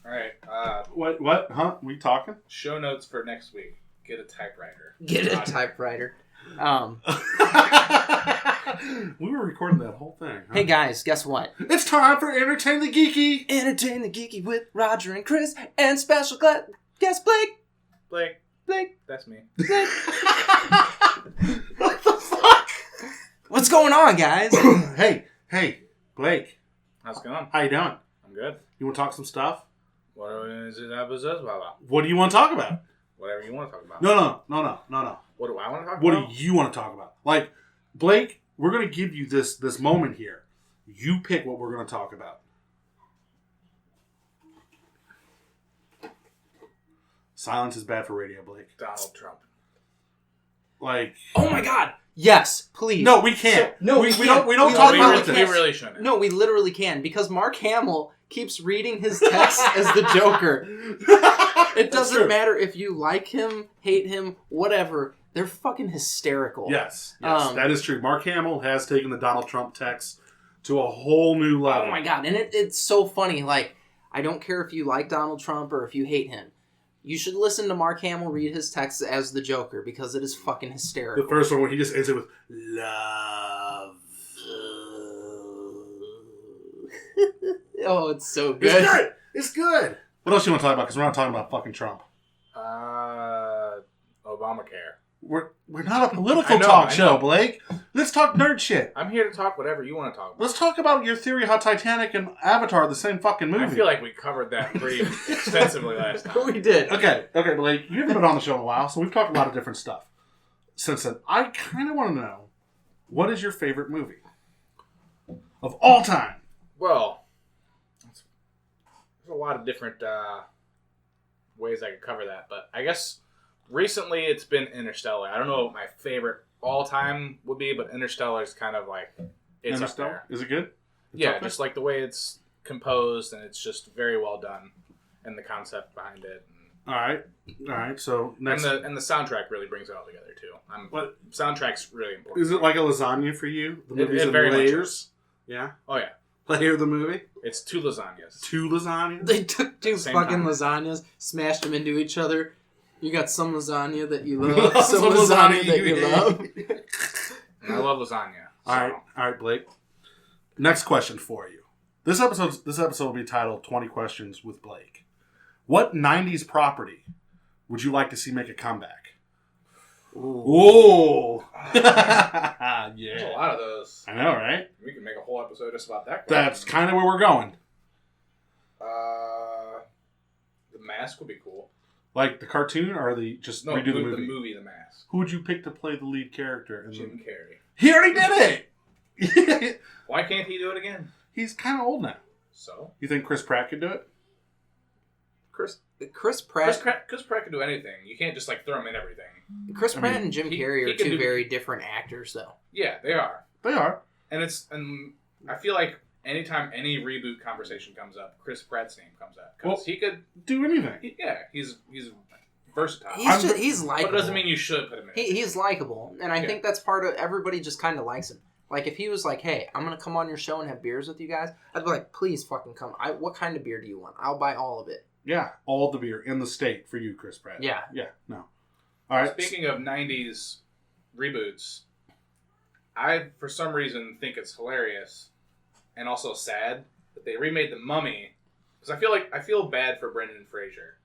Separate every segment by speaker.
Speaker 1: All right.
Speaker 2: What? Huh? We talking?
Speaker 1: Show notes for next week. Get a typewriter.
Speaker 3: Typewriter.
Speaker 2: We were recording that whole thing. Huh?
Speaker 3: Hey guys, guess what?
Speaker 2: It's time for Entertain the Geeky.
Speaker 3: Entertain the Geeky with Rodger and Chris and special guest Blake.
Speaker 1: Blake. That's me.
Speaker 3: Blake.
Speaker 2: What the fuck?
Speaker 3: What's going on, guys?
Speaker 2: Hey, Blake.
Speaker 1: How's it going?
Speaker 2: How you doing?
Speaker 1: I'm good.
Speaker 2: You want to talk some stuff?
Speaker 1: What is it about?
Speaker 2: What do you want to talk about?
Speaker 1: Whatever you want to talk about.
Speaker 2: No.
Speaker 1: What do I want to talk about?
Speaker 2: What do you want to talk about? Like, Blake, we're going to give you this moment here. You pick what we're going to talk about. Silence is bad for radio, Blake.
Speaker 1: Donald Trump.
Speaker 2: Like,
Speaker 3: Oh my god! Yes, please.
Speaker 2: no, we can't.
Speaker 3: No,
Speaker 2: we
Speaker 3: can't.
Speaker 2: don't talk about
Speaker 1: We
Speaker 2: this.
Speaker 1: really shouldn't.
Speaker 3: No, we literally can because Mark Hamill keeps reading his text as the Joker. It doesn't matter if you like him, hate him, whatever. They're fucking hysterical.
Speaker 2: Yes, that is true. Mark Hamill has taken the Donald Trump text to a whole new level.
Speaker 3: Oh my god, and it's so funny. Like, I don't care if you like Donald Trump or if you hate him. You should listen to Mark Hamill read his text as the Joker because it is fucking hysterical.
Speaker 2: The first one when he just ends it with love.
Speaker 3: Oh, it's so good.
Speaker 2: It's good. What else you want to talk about? Because we're not talking about fucking Trump.
Speaker 1: Obamacare.
Speaker 2: We're not a political talk show, Blake. Let's talk nerd shit.
Speaker 1: I'm here to talk whatever you want to talk about.
Speaker 2: Let's talk about your theory how Titanic and Avatar are the same fucking movie.
Speaker 1: I feel like we covered that pretty extensively last time.
Speaker 3: We did.
Speaker 2: Okay, Blake. You haven't been on the show in a while, so we've talked a lot of different stuff since then. I kind of want to know, what is your favorite movie of all time?
Speaker 1: Well, there's a lot of different ways I could cover that, but I guess recently it's been Interstellar. I don't know what my favorite all time would be, but Interstellar is kind of like it's
Speaker 2: Interstellar?
Speaker 1: up there.
Speaker 2: Is it good?
Speaker 1: Yeah, just like the way it's composed, and it's just very well done, and the concept behind it.
Speaker 2: All right. So next,
Speaker 1: and the soundtrack really brings it all together too. Soundtrack's really important.
Speaker 2: Is it like a lasagna for you? The movie's
Speaker 1: it
Speaker 2: in
Speaker 1: very much
Speaker 2: layers.
Speaker 1: is.
Speaker 2: Yeah.
Speaker 1: Oh yeah.
Speaker 2: Layer of the movie.
Speaker 1: It's 2 lasagnas.
Speaker 2: 2 lasagnas.
Speaker 3: They took 2
Speaker 1: Same
Speaker 3: fucking
Speaker 1: time.
Speaker 3: lasagnas, smashed them into each other. You got some lasagna that you love, some
Speaker 2: Some
Speaker 3: lasagna
Speaker 2: lasagna
Speaker 3: that
Speaker 2: you
Speaker 3: you love.
Speaker 1: And I love lasagna.
Speaker 2: All right, Blake. Next question for you. This episode will be titled 20 Questions with Blake. What 90s property would you like to see make a comeback? Ooh. Yeah.
Speaker 1: There's a lot of those.
Speaker 2: I know, right?
Speaker 1: We can make a whole episode just about that.
Speaker 2: That's kind of where we're going.
Speaker 1: The Mask would be cool.
Speaker 2: Like the cartoon or redo the movie?
Speaker 1: The movie The Mask.
Speaker 2: Who would you pick to play the lead character?
Speaker 1: Jim Carrey.
Speaker 2: He already did it!
Speaker 1: Why can't he do it again?
Speaker 2: He's kind of old now.
Speaker 1: So?
Speaker 2: You think Chris Pratt could do it?
Speaker 3: Chris
Speaker 1: Chris
Speaker 3: Pratt
Speaker 1: can do anything. You can't just throw him in everything.
Speaker 3: Pratt and Jim Carrey are
Speaker 1: can
Speaker 3: two very different actors, though.
Speaker 1: Yeah, they are.
Speaker 2: They are.
Speaker 1: And I feel like anytime any reboot conversation comes up, Chris Pratt's name comes up because he could
Speaker 2: do anything.
Speaker 1: He's versatile.
Speaker 3: He's likable.
Speaker 1: But it doesn't mean you should put him in.
Speaker 3: He's likable, and I think that's part of everybody just kind of likes him. Like if he was like, "Hey, I'm gonna come on your show and have beers with you guys," I'd be like, "Please fucking come. What kind of beer do you want? I'll buy all of it."
Speaker 2: Yeah, all the beer in the state for you, Chris Pratt.
Speaker 3: Yeah.
Speaker 2: No. All right.
Speaker 1: Speaking of 90s reboots, I, for some reason, think it's hilarious and also sad that they remade The Mummy. Because I feel bad for Brendan Fraser.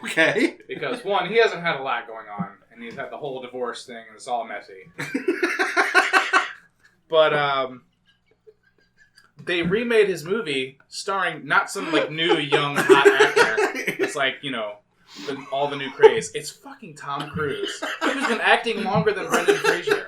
Speaker 2: Okay.
Speaker 1: Because, one, he hasn't had a lot going on, and he's had the whole divorce thing, and it's all messy. But, they remade his movie starring not some, new, young, hot actor. It's all the new craze. It's fucking Tom Cruise. Who's been acting longer than Brendan Fraser.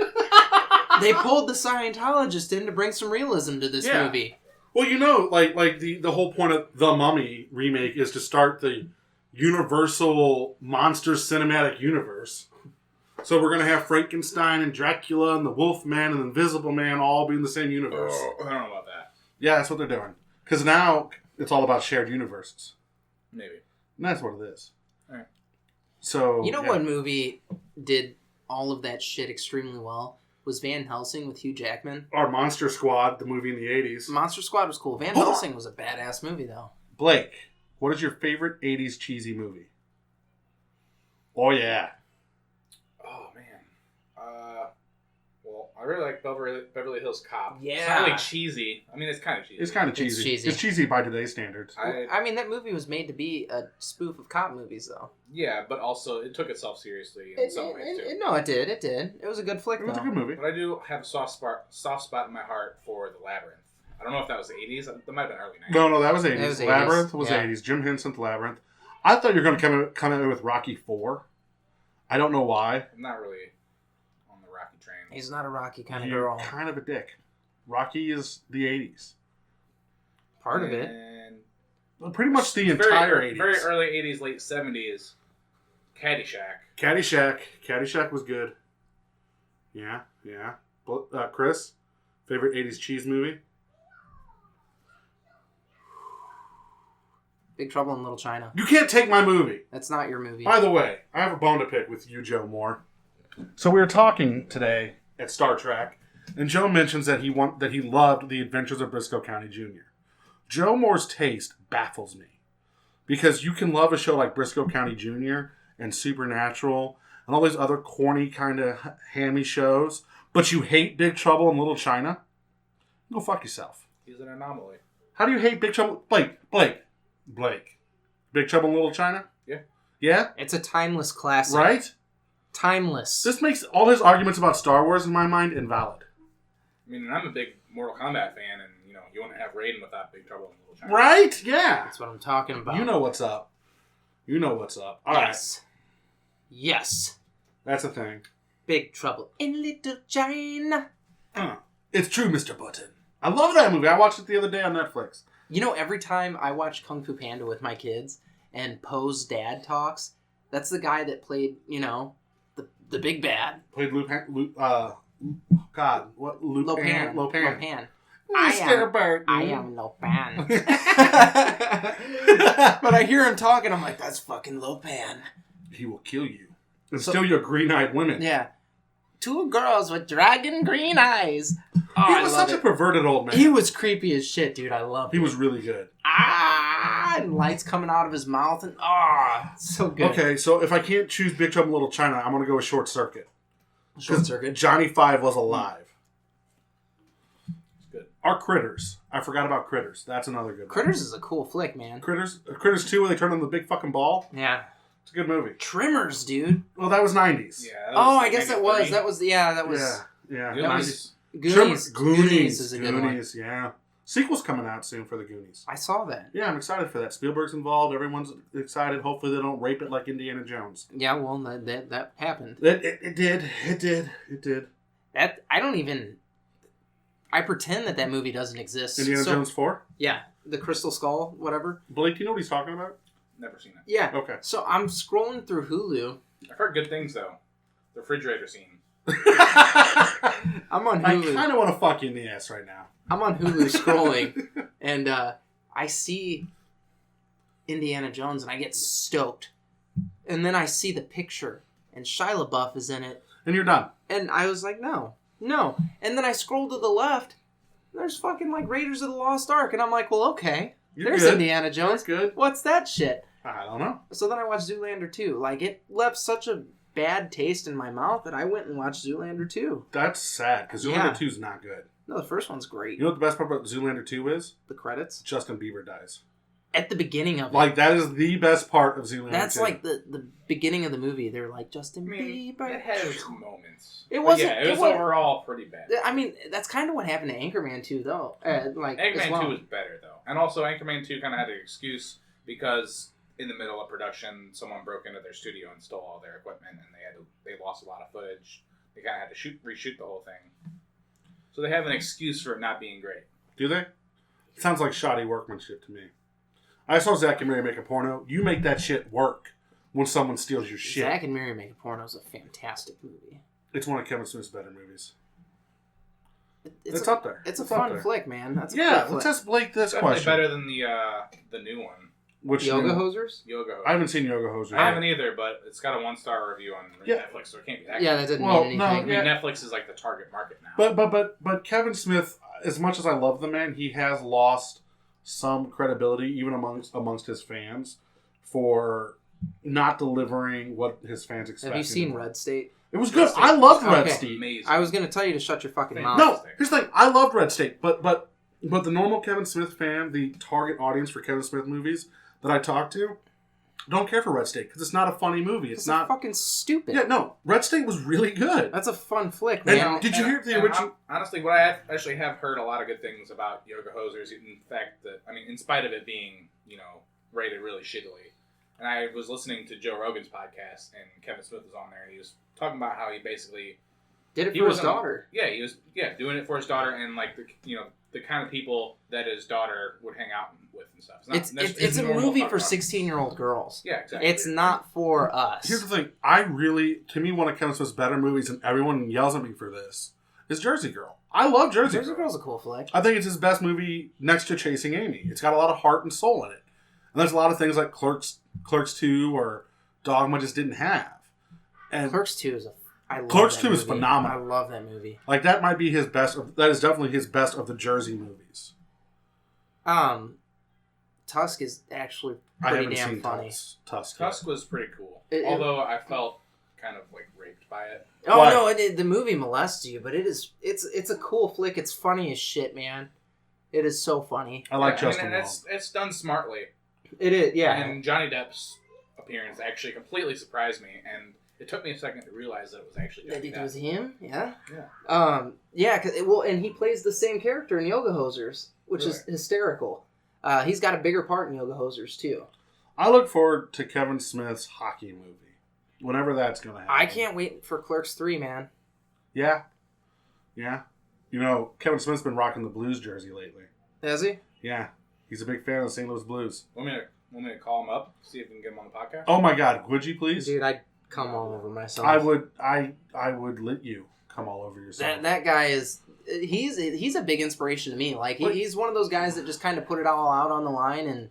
Speaker 3: They pulled the Scientologist in to bring some realism to this movie.
Speaker 2: Well, the whole point of The Mummy remake is to start the Universal Monster Cinematic Universe. So we're going to have Frankenstein and Dracula and the Wolfman and the Invisible Man all be in the same universe.
Speaker 1: Oh, I don't know about that.
Speaker 2: Yeah, that's what they're doing. Because now it's all about shared universes.
Speaker 1: Maybe.
Speaker 2: And that's what it is.
Speaker 1: All right.
Speaker 2: So
Speaker 3: You know what movie did all of that shit extremely well? Was Van Helsing with Hugh Jackman.
Speaker 2: Our Monster Squad, the movie in the 80s.
Speaker 3: Monster Squad was cool. Van Helsing was a badass movie, though.
Speaker 2: Blake, What is your favorite 80s cheesy movie? Oh, yeah.
Speaker 1: Oh, man. Well, I really like Beverly Hills Cop.
Speaker 3: Yeah.
Speaker 1: It's not really cheesy. I mean, it's kind of cheesy.
Speaker 2: It's kind of
Speaker 3: It's
Speaker 2: cheesy.
Speaker 3: cheesy.
Speaker 2: It's cheesy by today's standards.
Speaker 3: I mean, that movie was made to be a spoof of cop movies, though.
Speaker 1: Yeah, but also it took itself seriously in some ways, too.
Speaker 3: No, it did. It did. It was a good flick,
Speaker 2: It was a
Speaker 3: though.
Speaker 2: good movie.
Speaker 1: But I do have a soft spot in my heart for The Labyrinth. I don't know if that was the 80s. That might have been early 90s.
Speaker 2: No, that was 80s.
Speaker 3: That was 80s.
Speaker 2: Labyrinth was
Speaker 3: Yeah.
Speaker 2: 80s. Jim Henson's Labyrinth. I thought you were going to come in with Rocky 4. I don't know why.
Speaker 1: I'm not really on the Rocky train.
Speaker 3: He's not a Rocky kind of
Speaker 2: You're
Speaker 3: girl.
Speaker 2: kind of a dick. Rocky is the 80s.
Speaker 3: Part of it.
Speaker 1: And
Speaker 2: Well, pretty much the entire 80s.
Speaker 1: Very early 80s, late 70s. Caddyshack.
Speaker 2: Caddyshack was good. Yeah. Chris, favorite 80s cheese movie?
Speaker 3: Big Trouble in Little China.
Speaker 2: You can't take my movie.
Speaker 3: That's not your movie.
Speaker 2: By the way, I have a bone to pick with you, Joe Moore. So we were talking today at Star Trek, and Joe mentions that he loved The Adventures of Briscoe County Jr. Joe Moore's taste baffles me. Because you can love a show like Briscoe County Jr. and Supernatural and all these other corny kind of hammy shows, but you hate Big Trouble in Little China? Go fuck yourself.
Speaker 1: He's an anomaly.
Speaker 2: How do you hate Big Trouble? Blake. Big Trouble in Little China?
Speaker 1: Yeah.
Speaker 2: Yeah?
Speaker 3: It's a timeless classic.
Speaker 2: Right?
Speaker 3: Timeless.
Speaker 2: This makes all his arguments about Star Wars, in my mind, invalid.
Speaker 1: I mean, I'm a big Mortal Kombat fan, and, you wouldn't have Raiden without Big Trouble in Little China.
Speaker 2: Right? Yeah.
Speaker 3: That's what I'm talking about.
Speaker 2: You know what's up. All right.
Speaker 3: Yes.
Speaker 2: That's a thing.
Speaker 3: Big Trouble in Little China.
Speaker 2: It's true, Mr. Button. I love that movie. I watched it the other day on Netflix.
Speaker 3: You know, every time I watch Kung Fu Panda with my kids and Poe's dad talks, that's the guy that played, the big bad.
Speaker 2: Played Lopan.
Speaker 3: Lopan.
Speaker 2: Mr. Burton.
Speaker 3: I am Lopan. But I hear him talking, I'm like, that's fucking Lopan.
Speaker 2: He will kill you. And steal your green-eyed women.
Speaker 3: Yeah. Two girls with dragon green eyes. Oh,
Speaker 2: He was such a perverted old man.
Speaker 3: He was creepy as shit, dude. I love
Speaker 2: He
Speaker 3: him.
Speaker 2: was really good.
Speaker 3: And lights coming out of his mouth, and so good.
Speaker 2: Okay, so if I can't choose Big Trouble in Little China, I'm going to go with Short Circuit.
Speaker 3: Short Circuit.
Speaker 2: Johnny Five was alive.
Speaker 1: Good.
Speaker 2: Our Critters. I forgot about Critters. That's another good one.
Speaker 3: Critters is a cool flick, man.
Speaker 2: Critters 2 where they turn into the big fucking ball.
Speaker 3: Yeah.
Speaker 2: It's a good movie.
Speaker 3: Trimmers, dude.
Speaker 2: Well, that was 90s.
Speaker 1: Yeah.
Speaker 3: I guess that was. That was.
Speaker 2: Yeah.
Speaker 1: Good
Speaker 3: That
Speaker 1: nice.
Speaker 3: was
Speaker 2: Goonies
Speaker 3: is a good one.
Speaker 2: Goonies, yeah. Sequel's coming out soon for the Goonies.
Speaker 3: I saw that.
Speaker 2: Yeah, I'm excited for that. Spielberg's involved. Everyone's excited. Hopefully they don't rape it like Indiana Jones.
Speaker 3: Yeah, well, that happened.
Speaker 2: It did.
Speaker 3: That I don't even. I pretend that movie doesn't exist.
Speaker 2: Indiana Jones 4?
Speaker 3: Yeah, the Crystal Skull, whatever.
Speaker 2: Blake, do you know what he's talking about?
Speaker 1: Never seen it.
Speaker 3: Yeah.
Speaker 2: Okay.
Speaker 3: So I'm scrolling through Hulu.
Speaker 1: I've heard good things, though. The refrigerator scene.
Speaker 3: I'm on
Speaker 2: I
Speaker 3: Hulu.
Speaker 2: kind of want to fuck you in the ass right now.
Speaker 3: I'm on Hulu scrolling, and I see Indiana Jones, and I get stoked. And then I see the picture, and Shia LaBeouf is in it.
Speaker 2: And you're done.
Speaker 3: And I was like, no. And then I scroll to the left, there's fucking like Raiders of the Lost Ark, and I'm like, well, okay. There's
Speaker 2: good.
Speaker 3: Indiana Jones.
Speaker 2: That's good.
Speaker 3: What's that shit?
Speaker 2: I don't know.
Speaker 3: So then I watched Zoolander 2. Like, it left such a bad taste in my mouth that I went and watched Zoolander 2.
Speaker 2: That's sad, because Zoolander 2 is not good.
Speaker 3: No, the first one's great.
Speaker 2: You know what the best part about Zoolander 2 is?
Speaker 3: The credits.
Speaker 2: Justin Bieber dies.
Speaker 3: At the beginning of it.
Speaker 2: Like, that is the best part of Zoolander 2.
Speaker 3: That's like the beginning of the movie. They're like, Justin Bieber.
Speaker 1: It had its moments.
Speaker 3: It
Speaker 1: But
Speaker 3: wasn't.
Speaker 1: Yeah, it was overall pretty bad.
Speaker 3: I mean, that's kind of what happened to Anchorman 2, though.
Speaker 1: Anchorman 2 was better, though. And also, Anchorman 2 kind of had an excuse because in the middle of production, someone broke into their studio and stole all their equipment, and they lost a lot of footage. They kind of had to reshoot the whole thing. So they have an excuse for it not being great.
Speaker 2: Do they? Sounds like shoddy workmanship to me. I saw Zack and Mary make a porno. You make that shit work when someone steals your shit.
Speaker 3: Zack and Mary Make a Porno is a fantastic movie.
Speaker 2: It's one of Kevin Smith's better movies.
Speaker 3: It's
Speaker 2: up there.
Speaker 3: It's a
Speaker 2: It's up
Speaker 3: fun
Speaker 2: there.
Speaker 3: flick, man. That's a
Speaker 2: Yeah,
Speaker 3: cool
Speaker 2: let's
Speaker 3: flick.
Speaker 2: ask Blake this
Speaker 1: Definitely
Speaker 2: question.
Speaker 1: better than the new one,
Speaker 2: Which
Speaker 3: Yoga
Speaker 2: new-
Speaker 3: Hosers?
Speaker 1: Yoga Hosers.
Speaker 2: I haven't seen Yoga Hosers.
Speaker 1: I haven't either, but it's got a 1-star review on
Speaker 2: Yeah.
Speaker 1: Netflix, so it can't be that
Speaker 3: Yeah,
Speaker 1: good.
Speaker 3: that didn't
Speaker 2: Well,
Speaker 3: mean
Speaker 2: no,
Speaker 3: anything.
Speaker 1: I mean,
Speaker 2: yeah.
Speaker 1: Netflix is like the target market now.
Speaker 2: But Kevin Smith, as much as I love the man, he has lost some credibility, even amongst his fans, for not delivering what his fans expect.
Speaker 3: Have you seen Red State?
Speaker 2: It was good. I loved Red
Speaker 3: Okay.
Speaker 2: State.
Speaker 1: Amazing.
Speaker 3: I was going to tell you to shut your fucking mouth.
Speaker 2: No, here's the thing. I loved Red State, but the normal Kevin Smith fan, the target audience for Kevin Smith movies that I talk to, don't care for Red State because it's not a funny movie. It's not
Speaker 3: fucking stupid.
Speaker 2: Yeah, no. Red State was really good.
Speaker 3: That's a fun flick, man.
Speaker 2: And did you hear the original?
Speaker 1: Honestly, what I actually have heard a lot of good things about Yoga Hosers. In fact, in spite of it being, rated really shittily. And I was listening to Joe Rogan's podcast, and Kevin Smith was on there, and he was talking about how he basically
Speaker 3: did it for his daughter.
Speaker 1: Yeah, he was doing it for his daughter, and like the kind of people that his daughter would hang out with and stuff.
Speaker 3: It's a movie for 16-year-old girls.
Speaker 1: Yeah, exactly.
Speaker 3: It's not for us.
Speaker 2: Here's the thing. To me, one of Kevin Smith's better movies, and everyone yells at me for this, is Jersey Girl. I love Jersey Girl.
Speaker 3: Jersey Girl's a cool flick.
Speaker 2: I think it's his best movie next to Chasing Amy. It's got a lot of heart and soul in it. And there's a lot of things like Clerks 2 or Dogma just didn't have. And
Speaker 3: Clerks 2 is
Speaker 2: Clerks 2 is phenomenal.
Speaker 3: I love that movie.
Speaker 2: Like, that might be his best. That is definitely his best of the Jersey movies.
Speaker 3: Tusk is actually pretty damn funny.
Speaker 1: Tusk was pretty cool. Although I felt kind of like raped by it.
Speaker 3: Oh,
Speaker 2: Why?
Speaker 3: no, the movie molests you, but it's a cool flick. It's funny as shit, man. It is so funny.
Speaker 2: I like Justin Long.
Speaker 1: It's done smartly.
Speaker 3: It is, yeah.
Speaker 1: And Johnny Depp's appearance actually completely surprised me, and it took me a second to realize that it was actually Johnny Depp.
Speaker 3: It was him? Yeah?
Speaker 1: Yeah.
Speaker 3: And he plays the same character in Yoga Hosers, which is hysterical. He's got a bigger part in Yoga Hosers, too.
Speaker 2: I look forward to Kevin Smith's hockey movie. Whenever that's going to happen.
Speaker 3: I can't wait for Clerks 3, man.
Speaker 2: Yeah. Yeah. Kevin Smith's been rocking the Blues jersey lately.
Speaker 3: Has he?
Speaker 2: Yeah. He's a big fan of the St. Louis Blues.
Speaker 1: Want me to call him up, see if we can get him on the podcast?
Speaker 2: Oh my God, would you please?
Speaker 3: Dude, I'd come all over myself.
Speaker 2: I would let you come all over yourself.
Speaker 3: That guy is he's a big inspiration to me. Like he's one of those guys that just kind of put it all out on the line and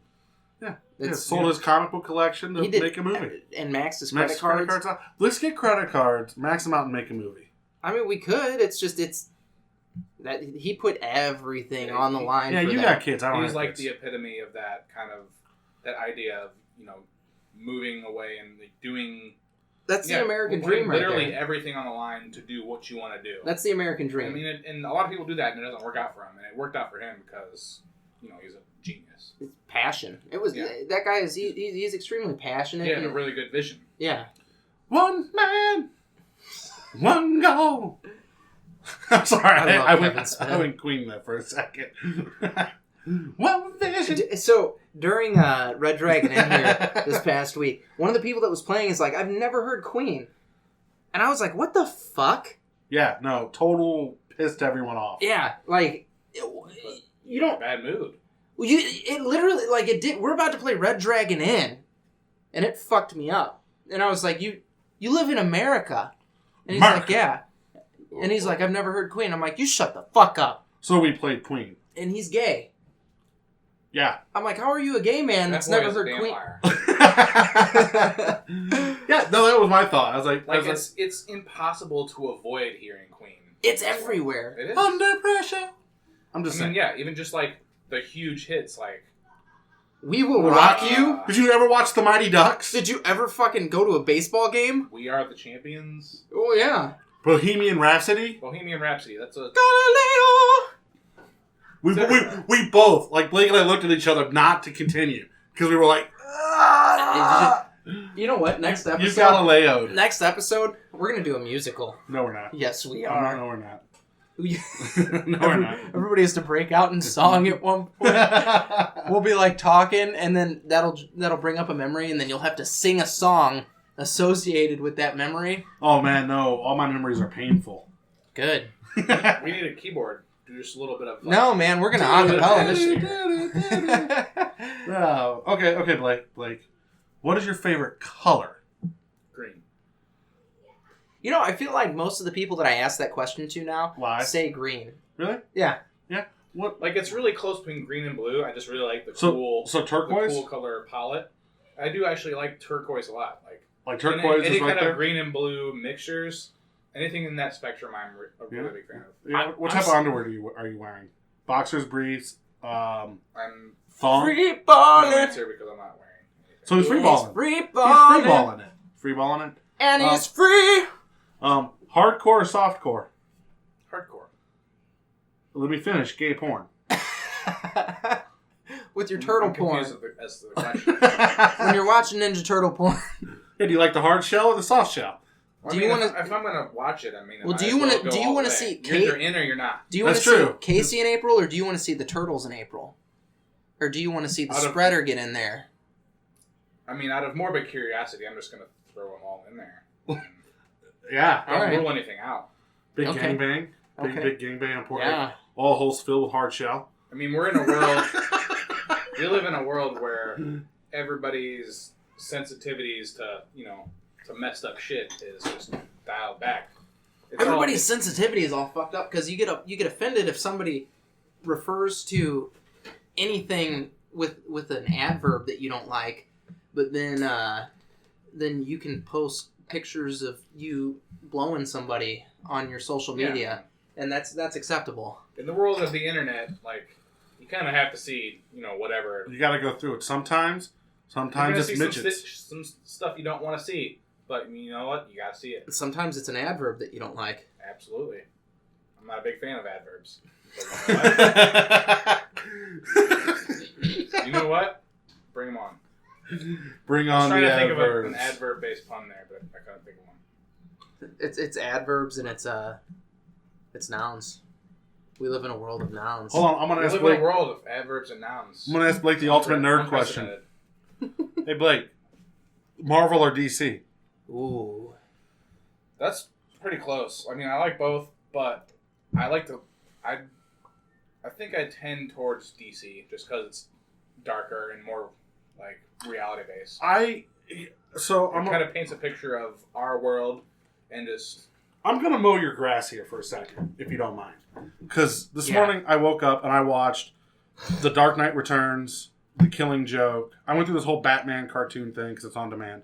Speaker 2: sold his comic book collection to make a movie.
Speaker 3: And maxed his credit cards
Speaker 2: out. Let's get credit cards, max them out, and make a movie.
Speaker 3: I mean, we could. It's that he put everything on the line.
Speaker 2: Yeah, you got kids. I don't.
Speaker 1: He's like the epitome of that kind of idea of moving away and doing.
Speaker 3: That's the American dream, right there.
Speaker 1: Literally everything on the line to do what you want to do.
Speaker 3: That's the American dream.
Speaker 1: I mean, and a lot of people do that, and it doesn't work out for him. And it worked out for him because he's a genius.
Speaker 3: It's passion. It was that guy is he's extremely passionate.
Speaker 1: He had a really good vision.
Speaker 3: Yeah.
Speaker 2: One man, one goal. I'm sorry, I went Queen there for a second. One vision.
Speaker 3: So during Red Dragon in here this past week, one of the people that was playing is like, I've never heard Queen, and I was like, what the fuck?
Speaker 2: Yeah, no, total pissed everyone off.
Speaker 3: Yeah, like you don't
Speaker 1: bad mood.
Speaker 3: It literally like it did. We're about to play Red Dragon in, and it fucked me up. And I was like, you live in America, and he's like, yeah. And he's like, I've never heard Queen. I'm like, you shut the fuck up.
Speaker 2: So we played Queen.
Speaker 3: And he's gay.
Speaker 2: Yeah.
Speaker 3: I'm like, how are you a gay man that's never heard Queen?
Speaker 2: Yeah, no, that was my thought. I was like,
Speaker 1: it's impossible to avoid hearing Queen.
Speaker 3: It's everywhere.
Speaker 1: It is.
Speaker 2: Under pressure. I'm just saying.
Speaker 1: Yeah, even just like the huge hits like
Speaker 3: We Will Rock You.
Speaker 2: Did you ever watch The Mighty Ducks?
Speaker 3: Did you ever fucking go to a baseball game?
Speaker 1: We Are the Champions.
Speaker 3: Oh, yeah.
Speaker 2: Bohemian Rhapsody?
Speaker 1: Bohemian Rhapsody. That's a...
Speaker 3: Galileo!
Speaker 2: We both, like Blake and I looked at each other not to continue. Because we were like,
Speaker 3: You know what? Next episode...
Speaker 2: You Galileo.
Speaker 3: Next episode, we're going to do a musical.
Speaker 2: No, we're not.
Speaker 3: Yes, we are.
Speaker 2: No, we're not.
Speaker 3: No, we're not. Everybody has to break out in song at one point. We'll be like talking, and then that'll bring up a memory, and then you'll have to sing a song associated with that memory.
Speaker 2: Oh man, no! All my memories are painful.
Speaker 3: Good.
Speaker 1: We need a keyboard. Do just a little bit of.
Speaker 3: No, man, we're gonna acapella this year.
Speaker 2: No. Okay, Blake. What is your favorite color?
Speaker 1: Green.
Speaker 3: You know, I feel like most of the people that I ask that question to now say green.
Speaker 2: Really?
Speaker 3: Yeah.
Speaker 2: Yeah. What?
Speaker 1: Like it's really close between green and blue. I just really like the
Speaker 2: turquoise?
Speaker 1: the cool color palette. I do actually like turquoise a lot.
Speaker 2: Like turquoise
Speaker 1: any
Speaker 2: is right
Speaker 1: kind
Speaker 2: there?
Speaker 1: of green and blue mixtures. Anything in that spectrum, I'm a really big fan of.
Speaker 2: Yeah. What type of underwear are you wearing? Boxers, briefs.
Speaker 1: I'm
Speaker 2: Thong?
Speaker 3: Free
Speaker 1: No
Speaker 3: balling.
Speaker 1: answer because I'm not wearing anything.
Speaker 2: So he's free balling.
Speaker 3: Free
Speaker 2: He's
Speaker 3: balling.
Speaker 2: free balling it. Free balling it.
Speaker 3: And he's free.
Speaker 2: Hardcore or softcore?
Speaker 1: Hardcore.
Speaker 2: Let me finish. Gay porn.
Speaker 3: With your turtle
Speaker 1: I'm
Speaker 3: porn.
Speaker 1: confused as to the question.
Speaker 3: When you're watching Ninja Turtle porn.
Speaker 2: Hey, do you like the hard shell or the soft shell?
Speaker 1: Well,
Speaker 3: Do
Speaker 1: I
Speaker 3: you
Speaker 1: mean,
Speaker 3: wanna-
Speaker 1: if I'm gonna watch it, I mean,
Speaker 3: Well,
Speaker 1: I
Speaker 3: do
Speaker 1: might
Speaker 3: you
Speaker 1: as well
Speaker 3: wanna-
Speaker 1: go
Speaker 3: do you
Speaker 1: all
Speaker 3: wanna
Speaker 1: the way.
Speaker 3: see
Speaker 1: You're
Speaker 3: Kate-
Speaker 1: either in or you're not.
Speaker 3: Do you want to
Speaker 2: That's
Speaker 3: see
Speaker 2: true.
Speaker 3: Casey in April, or do you want to see the Turtles in April? Or do you want to see the
Speaker 1: Out of-
Speaker 3: spreader get in there?
Speaker 1: I mean, out of morbid curiosity, I'm just gonna throw them all in there.
Speaker 2: Yeah.
Speaker 1: I don't
Speaker 3: Alright.
Speaker 1: rule anything out.
Speaker 2: Big
Speaker 3: Okay.
Speaker 2: gangbang.
Speaker 3: Okay.
Speaker 2: Big gangbang on Port.
Speaker 3: Yeah.
Speaker 2: All holes filled with hard shell.
Speaker 1: I mean, we're in a world. We live in a world where everybody's sensitivities to to messed up shit is just dialed back. It's
Speaker 3: Everybody's sensitivity is all fucked up because you get offended if somebody refers to anything with an adverb that you don't like, but then you can post pictures of you blowing somebody on your social media, and that's acceptable.
Speaker 1: in the world of the internet. Like, you kind of have to see whatever.
Speaker 2: You got to go through it. Sometimes
Speaker 1: You're gonna
Speaker 2: it's
Speaker 1: see
Speaker 2: midgets.
Speaker 1: some stuff you don't want to see, but you know what? You gotta see it.
Speaker 3: Sometimes it's an adverb that you don't like.
Speaker 1: Absolutely. I'm not a big fan of adverbs. But you know what? Bring them on.
Speaker 2: Bring
Speaker 1: I was
Speaker 2: on
Speaker 1: trying
Speaker 2: the
Speaker 1: to think of
Speaker 2: adverbs.
Speaker 1: an adverb-based pun there, but I couldn't think of one.
Speaker 3: It's adverbs and it's nouns. We live in a world of nouns.
Speaker 2: Hold on, I'm gonna
Speaker 1: We
Speaker 2: ask
Speaker 1: live in
Speaker 2: Blake.
Speaker 1: a world of adverbs and nouns.
Speaker 2: I'm gonna ask Blake the ultimate nerd question.
Speaker 1: Unprecedented.
Speaker 2: Hey Blake, Marvel or DC?
Speaker 3: Ooh.
Speaker 1: That's pretty close. I mean, I like both, but I like to. I think I tend towards DC just because it's darker and more like reality based.
Speaker 2: I'm
Speaker 1: It kind of paints a picture of our world and just.
Speaker 2: I'm gonna mow your grass here for a second, if you don't mind, because this
Speaker 3: Yeah.
Speaker 2: morning I woke up and I watched The Dark Knight Returns, The Killing Joke. I went through this whole Batman cartoon thing because it's on demand,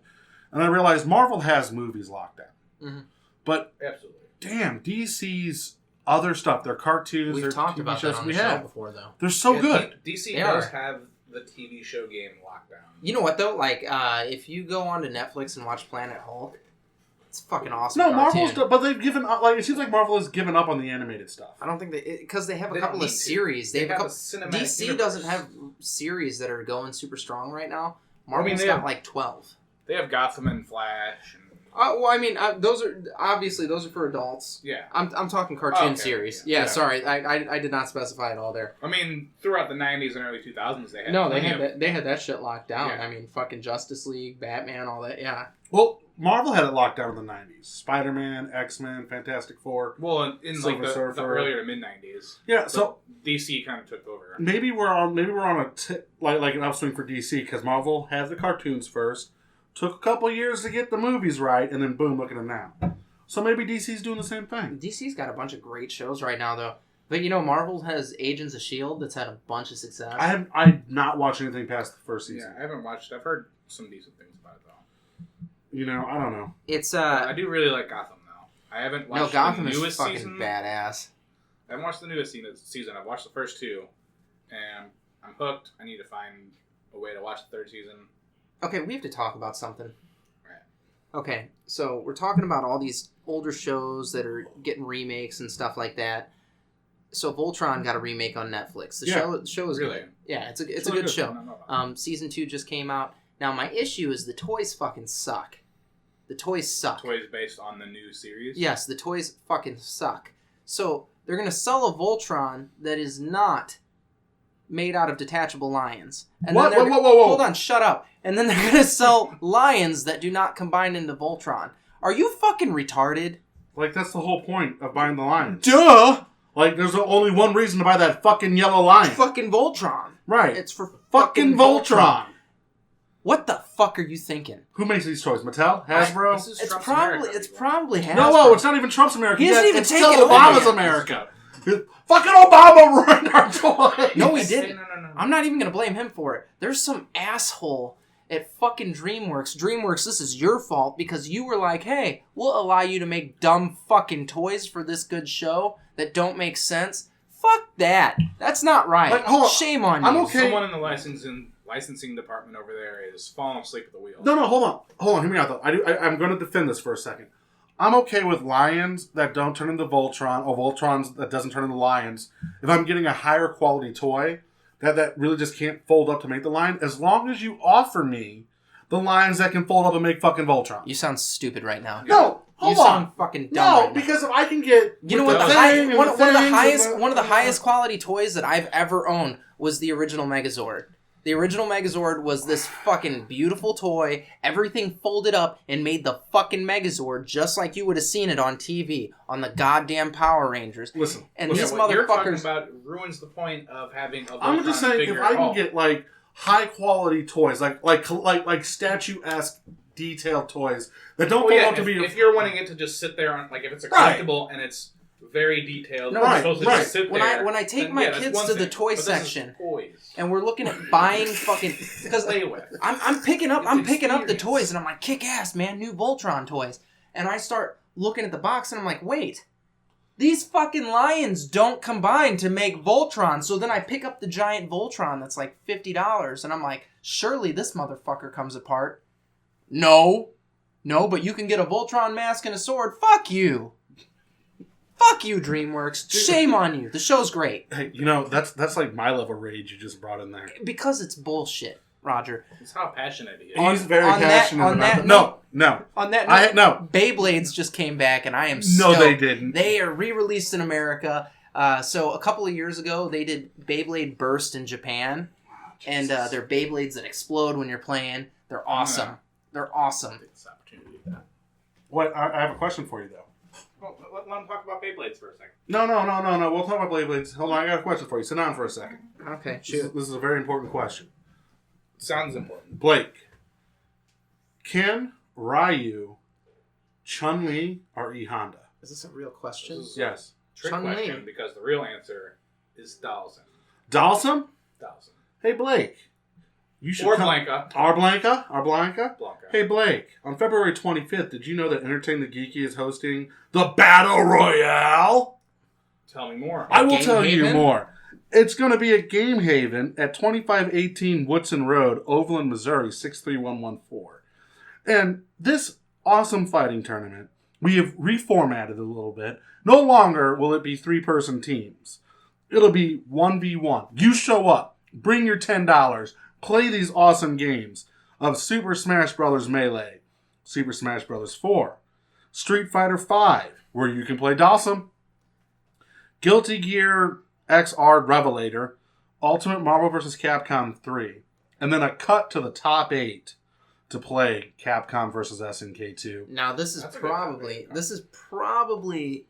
Speaker 2: and I realized Marvel has movies locked down,
Speaker 3: Mm-hmm.
Speaker 2: but
Speaker 1: Absolutely.
Speaker 2: damn, DC's other stuff, their cartoons,
Speaker 3: We've
Speaker 2: their
Speaker 3: talked
Speaker 2: TV
Speaker 3: about
Speaker 2: shows
Speaker 3: that on
Speaker 2: we
Speaker 3: the show
Speaker 2: have,
Speaker 3: before, though.
Speaker 2: they're so
Speaker 1: Yeah,
Speaker 2: good.
Speaker 1: DC
Speaker 3: They
Speaker 1: does
Speaker 3: are.
Speaker 1: have the TV show game locked down.
Speaker 3: You know what though? Like, if you go onto Netflix and watch Planet Hulk, it's a fucking awesome.
Speaker 2: No,
Speaker 3: cartoon.
Speaker 2: Marvel's, but they've given up. Like it seems like Marvel has given up on the animated stuff.
Speaker 3: I don't think because they have a
Speaker 1: They
Speaker 3: couple
Speaker 1: don't
Speaker 3: of
Speaker 1: need to.
Speaker 3: series. They have a couple.
Speaker 1: cinematic
Speaker 3: DC
Speaker 1: universe.
Speaker 3: doesn't have series that are going super strong right now.
Speaker 1: Well, I mean,
Speaker 3: Marvel's
Speaker 1: they
Speaker 3: got
Speaker 1: have-
Speaker 3: like 12.
Speaker 1: They have Gotham and Flash and
Speaker 3: Well, I mean, those are for adults.
Speaker 1: yeah.
Speaker 3: I'm talking cartoon
Speaker 1: Okay,
Speaker 3: series.
Speaker 1: yeah.
Speaker 3: Yeah, sorry, I did not specify it all there.
Speaker 1: I mean, throughout the '90s and early 2000s, they had
Speaker 3: No, they
Speaker 1: plenty
Speaker 3: had
Speaker 1: of-
Speaker 3: they had that shit locked down.
Speaker 1: Yeah.
Speaker 3: I mean, fucking Justice League, Batman, all that. Yeah.
Speaker 2: Well, Marvel had it locked down in the 90s. Spider-Man, X-Men, Fantastic Four.
Speaker 1: Well, in like
Speaker 2: Silver
Speaker 1: the
Speaker 2: Surfer.
Speaker 1: earlier to mid '90s.
Speaker 2: Yeah, so
Speaker 1: DC kind of took over.
Speaker 2: maybe we're on like an upswing for DC because Marvel had the cartoons first, took a couple years to get the movies right, and then boom, look at them now. So maybe DC's doing the same thing.
Speaker 3: DC's got a bunch of great shows right now, though. But Marvel has Agents of S.H.I.E.L.D. that's had a bunch of success.
Speaker 2: I not watched anything past the first season.
Speaker 1: Yeah, I haven't watched. I've heard some decent things about it though.
Speaker 2: I don't know.
Speaker 3: It's
Speaker 1: I do really like Gotham though. I haven't watched
Speaker 3: Gotham
Speaker 1: the
Speaker 3: is
Speaker 1: newest
Speaker 3: fucking
Speaker 1: season.
Speaker 3: badass.
Speaker 1: I haven't watched the newest season. I've watched the first two, and I'm hooked. I need to find a way to watch the third season.
Speaker 3: Okay, we have to talk about something.
Speaker 1: Right.
Speaker 3: Okay, so we're talking about all these older shows that are getting remakes and stuff like that. So Voltron got a remake on Netflix. The show is
Speaker 1: Really?
Speaker 3: good. Yeah, it's a
Speaker 2: It's
Speaker 3: good
Speaker 2: really good.
Speaker 3: show.
Speaker 1: I don't know about that.
Speaker 3: Season 2 just came out. Now my issue is the toys fucking suck. The toys suck.
Speaker 1: Toys based on the new series.
Speaker 3: Yes, the toys fucking suck. So they're gonna sell a Voltron that is not made out of detachable lions. And
Speaker 2: What?
Speaker 3: then they're
Speaker 2: Whoa.
Speaker 3: Hold on, shut up. And then they're gonna sell lions that do not combine into Voltron. Are you fucking retarded?
Speaker 2: Like that's the whole point of buying the lions.
Speaker 3: Duh!
Speaker 2: Like there's only one reason to buy that fucking yellow lion.
Speaker 3: Fucking Voltron.
Speaker 2: Right.
Speaker 3: It's for
Speaker 2: fucking Voltron.
Speaker 3: What the fuck are you thinking?
Speaker 2: Who makes these toys? Mattel? Hasbro?
Speaker 1: This is
Speaker 3: It's
Speaker 1: Trump's
Speaker 3: probably
Speaker 1: America,
Speaker 3: it's
Speaker 1: people.
Speaker 3: probably Hasbro.
Speaker 2: No, it's not even Trump's America.
Speaker 3: He hasn't even
Speaker 2: it's
Speaker 3: taken
Speaker 2: still
Speaker 3: over
Speaker 2: Obama's
Speaker 3: yet.
Speaker 2: America. Fucking Obama ruined our toys.
Speaker 3: No, he didn't.
Speaker 1: No.
Speaker 3: I'm not even gonna blame him for it. There's some asshole at fucking DreamWorks. DreamWorks, this is your fault because you were like, hey, we'll allow you to make dumb fucking toys for this good show that don't make sense. Fuck that. That's not right.
Speaker 2: Like, hold on.
Speaker 3: Shame on you.
Speaker 2: I'm okay.
Speaker 1: Someone in the licensing department over there is falling asleep at the wheel.
Speaker 2: No, hold on. Hear me out, though. I'm going to defend this for a second. I'm okay with lions that don't turn into Voltron, or Voltrons that doesn't turn into lions. If I'm getting a higher quality toy that really just can't fold up to make the lion, as long as you offer me the lions that can fold up and make fucking Voltron.
Speaker 3: You sound stupid right now.
Speaker 2: No, hold
Speaker 3: you
Speaker 2: on.
Speaker 3: sound fucking dumb right now.
Speaker 2: Because if I can get...
Speaker 3: You know what? One of the highest quality toys that I've ever owned was the original Megazord. The original Megazord was this fucking beautiful toy. Everything folded up and made the fucking Megazord just like you would have seen it on TV on the goddamn Power Rangers.
Speaker 2: Listen,
Speaker 3: and
Speaker 1: these
Speaker 3: motherfuckers.
Speaker 1: What you're talking about ruins the point of having a Voltron
Speaker 2: I'm just saying, if I can get like high quality toys, like statue-esque detailed toys that don't fold up to be.
Speaker 1: If you're wanting it to just sit there, if it's a collectible and it's very detailed,
Speaker 2: just
Speaker 1: sit there.
Speaker 3: When I take my kids to the toy section and we're looking at buying fucking because I'm picking up the toys and I'm like, kick ass, man, new Voltron toys, and I start looking at the box and I'm like, wait, these fucking lions don't combine to make Voltron. So then I pick up the giant Voltron that's like $50 and I'm like, surely this motherfucker comes apart. No, but you can get a Voltron mask and a sword. Fuck you. Fuck you, DreamWorks. Shame on you. The show's great.
Speaker 2: Hey, that's like my level of rage you just brought in there.
Speaker 3: Because it's bullshit, Rodger.
Speaker 1: It's how passionate he is.
Speaker 2: He's very passionate about that. No.
Speaker 3: On that note, Beyblades just came back, and I am stoked.
Speaker 2: No, they didn't.
Speaker 3: They are re-released in America. So a couple of years ago, they did Beyblade Burst in Japan. And they're Beyblades that explode when you're playing. They're awesome.
Speaker 1: Yeah.
Speaker 3: They're awesome.
Speaker 1: This opportunity of that.
Speaker 2: What? I have a question for you, though.
Speaker 1: Well, let them talk about Beyblades for a second.
Speaker 2: No. We'll talk about Beyblades. Hold on, I got a question for you. Sit down for a second.
Speaker 3: Okay,
Speaker 2: shoot. This is a very important question.
Speaker 1: Sounds important.
Speaker 2: Blake, can Ryu, Chun-Li, or E Honda?
Speaker 3: Is this a real question?
Speaker 2: Yes.
Speaker 1: Trick
Speaker 3: Chun-Li.
Speaker 1: question, because the real answer is Dawson.
Speaker 2: Dawson?
Speaker 1: Dawson.
Speaker 2: Hey, Blake. You should
Speaker 1: Or
Speaker 2: come...
Speaker 1: Blanca.
Speaker 2: Blanca?
Speaker 1: Blanca.
Speaker 2: Hey, Blake. On February 25th, did you know that Entertain the Geeky is hosting the Battle Royale?
Speaker 1: Tell me more.
Speaker 2: I will tell you more. It's going to be at Game Haven at 2518 Woodson Road, Overland, Missouri, 63114. And this awesome fighting tournament, we have reformatted a little bit. No longer will it be 3-person teams. It'll be 1v1. You show up, bring your $10, play these awesome games of Super Smash Bros. Melee, Super Smash Bros. 4, Street Fighter 5, where you can play Dawson, Guilty Gear XR Revelator, Ultimate Marvel vs. Capcom 3, and then a cut to the top 8 to play Capcom vs. SNK 2.
Speaker 3: Now this is probably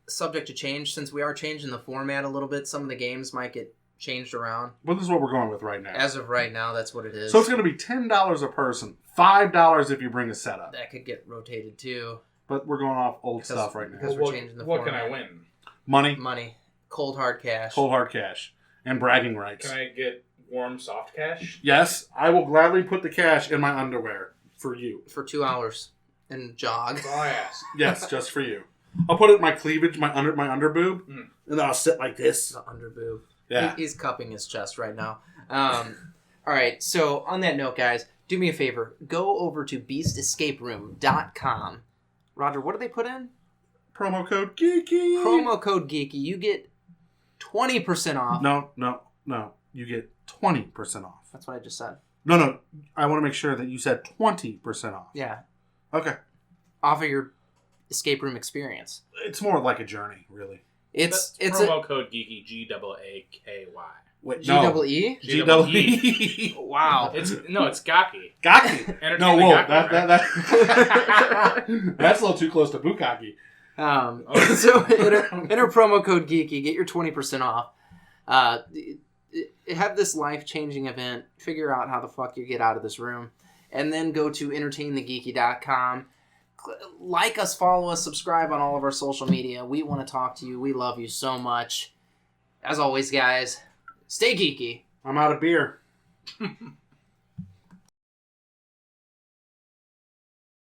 Speaker 3: subject to change since we are changing the format a little bit. Some of the games might get changed around.
Speaker 2: But this is what we're going with right now.
Speaker 3: As of right now, that's what it is.
Speaker 2: So it's going to be $10 a person, $5 if you bring a setup.
Speaker 3: That could get rotated too.
Speaker 2: But we're going off old stuff right now.
Speaker 3: Because we're changing the format.
Speaker 1: What can I win?
Speaker 2: Money.
Speaker 3: Cold hard cash.
Speaker 2: And bragging rights.
Speaker 1: Can I get warm soft cash?
Speaker 2: Yes, I will gladly put the cash in my underwear for you.
Speaker 3: For 2 hours. And jog.
Speaker 1: That's all I ask.
Speaker 2: Yes, just for you. I'll put it in my cleavage, my under boob, and then I'll sit like this.
Speaker 3: The under boob.
Speaker 2: Yeah.
Speaker 3: He's cupping his chest right now. All right, so on that note, guys, do me a favor. Go over to beastescaperoom.com. Rodger, what do they put in?
Speaker 2: Promo code GEEKY.
Speaker 3: Promo code GEEKY. You get 20% off.
Speaker 2: No. You get 20% off.
Speaker 3: That's what I just said.
Speaker 2: No. I want to make sure that you said 20% off.
Speaker 3: Yeah.
Speaker 2: Okay.
Speaker 3: Off of your escape room experience.
Speaker 2: It's more like a journey, really.
Speaker 3: It's
Speaker 1: promo code GEEKY, GAAKY.
Speaker 2: Wait,
Speaker 3: G-double-E?
Speaker 2: G-double-E.
Speaker 1: Wow. It's Gaki.
Speaker 2: Gaki. No, whoa. That's a little too close to Bukkake.
Speaker 3: So enter promo code GEEKY. Get your 20% off. Have this life-changing event. Figure out how the fuck you get out of this room. And then go to entertainthegeeky.com. Like us, follow us, subscribe on all of our social media. We want to talk to you. We love you so much. As always, guys, stay geeky.
Speaker 2: I'm out of beer.